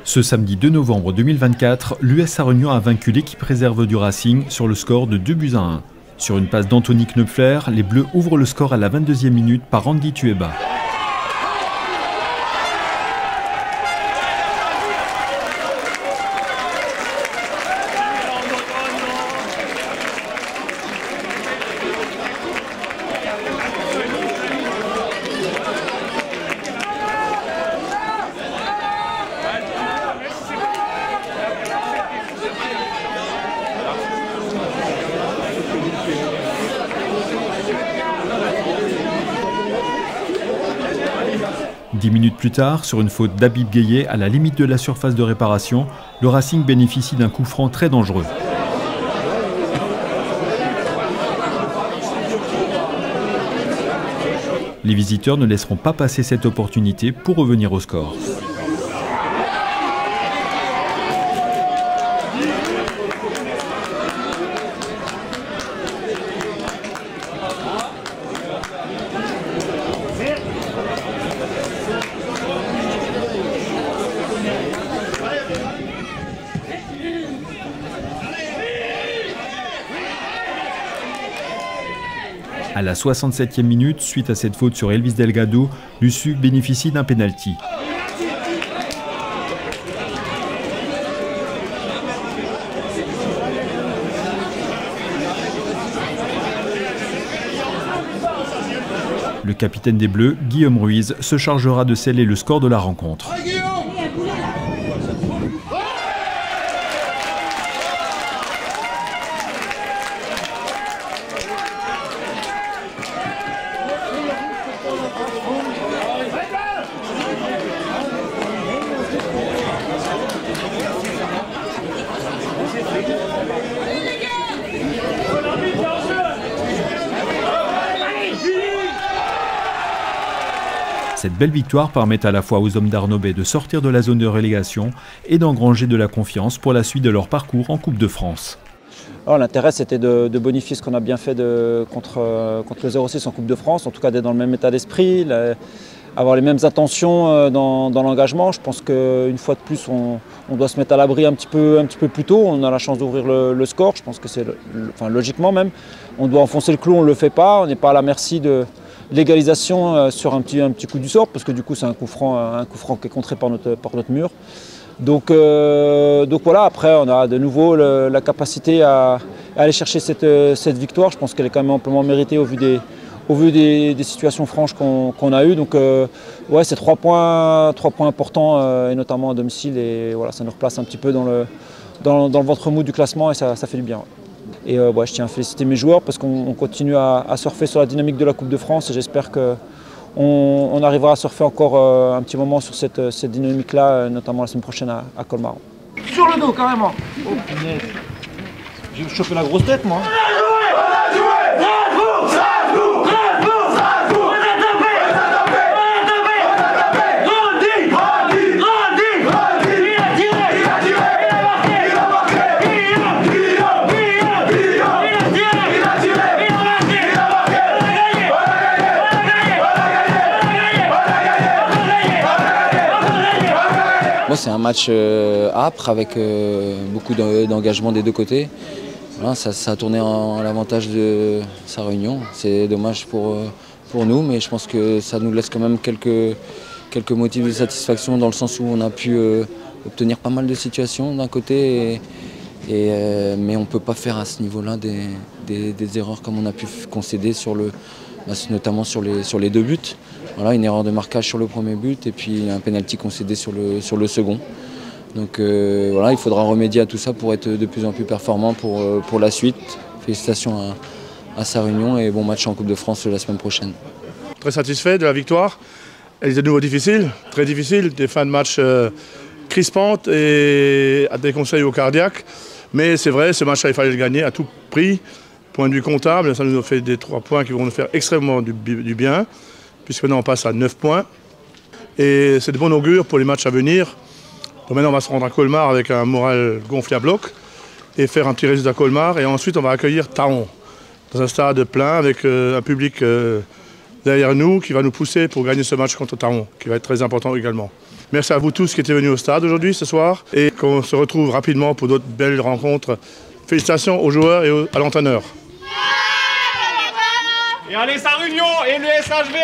Ce samedi 2 novembre 2024, l'US Sarre-Union a vaincu l'équipe réserve du Racing sur le score de 2-1. Sur une passe d'Anthony Knöpfler, les Bleus ouvrent le score à la 22e minute par Andy Tueba. Dix minutes plus tard, sur une faute d'Habib Gueye à la limite de la surface de réparation, le Racing bénéficie d'un coup franc très dangereux. Les visiteurs ne laisseront pas passer cette opportunité pour revenir au score. À la 67e minute, suite à cette faute sur Elvis Delgado, l'USU bénéficie d'un pénalty. Le capitaine des Bleus, Guillaume Ruiz, se chargera de sceller le score de la rencontre. Cette belle victoire permet à la fois aux hommes d'Arnaud-Bey de sortir de la zone de relégation et d'engranger de la confiance pour la suite de leur parcours en Coupe de France. L'intérêt, c'était de bonifier ce qu'on a bien fait contre le 0-6 en Coupe de France, en tout cas d'être dans le même état d'esprit, avoir les mêmes intentions dans l'engagement. Je pense qu'une fois de plus, on doit se mettre à l'abri un petit peu plus tôt. On a la chance d'ouvrir le score, je pense que c'est logiquement même. On doit enfoncer le clou, on ne le fait pas, on n'est pas à la merci de l'égalisation sur un petit coup du sort, parce que du coup c'est un coup franc qui est contré par notre mur. Donc voilà, après on a de nouveau la capacité à aller chercher cette victoire. Je pense qu'elle est quand même amplement méritée au vu des situations franches qu'on a eues. Donc ouais, c'est 3 points importants, et notamment à domicile, et voilà, ça nous replace un petit peu dans le ventre mou du classement, et ça fait du bien. Ouais. Et je tiens à féliciter mes joueurs parce qu'on continue à surfer sur la dynamique de la Coupe de France, et j'espère qu'on arrivera à surfer encore un petit moment sur cette dynamique-là, notamment la semaine prochaine à Colmar. Sur le dos, carrément. Oh punaise. J'ai chopé la grosse tête, moi. C'est un match âpre avec beaucoup d'engagement des deux côtés. Voilà, ça a tourné en l'avantage de Sarre-Union. C'est dommage pour nous, mais je pense que ça nous laisse quand même quelques motifs de satisfaction, dans le sens où on a pu obtenir pas mal de situations d'un côté, mais on ne peut pas faire à ce niveau-là des erreurs comme on a pu concéder notamment sur les deux buts. Voilà, une erreur de marquage sur le premier but et puis un pénalty concédé sur le second. Donc voilà, il faudra remédier à tout ça pour être de plus en plus performant pour la suite. Félicitations à Sarre-Union et bon match en Coupe de France la semaine prochaine. Très satisfait de la victoire. Elle était de nouveau difficile, très difficile, des fins de match crispantes et à des conseils au cardiaque. Mais c'est vrai, ce match-là, il fallait le gagner à tout prix. Point de vue comptable, ça nous a fait des 3 points qui vont nous faire extrêmement du bien, puisque maintenant on passe à 9 points. Et c'est de bon augure pour les matchs à venir. Donc maintenant on va se rendre à Colmar avec un moral gonflé à bloc et faire un petit résultat à Colmar. Et ensuite on va accueillir Thaon dans un stade plein avec un public derrière nous qui va nous pousser pour gagner ce match contre Thaon, qui va être très important également. Merci à vous tous qui étiez venus au stade aujourd'hui, ce soir, et qu'on se retrouve rapidement pour d'autres belles rencontres. Félicitations aux joueurs et à l'entraîneur. Et allez, Sarre-Union et le SHV!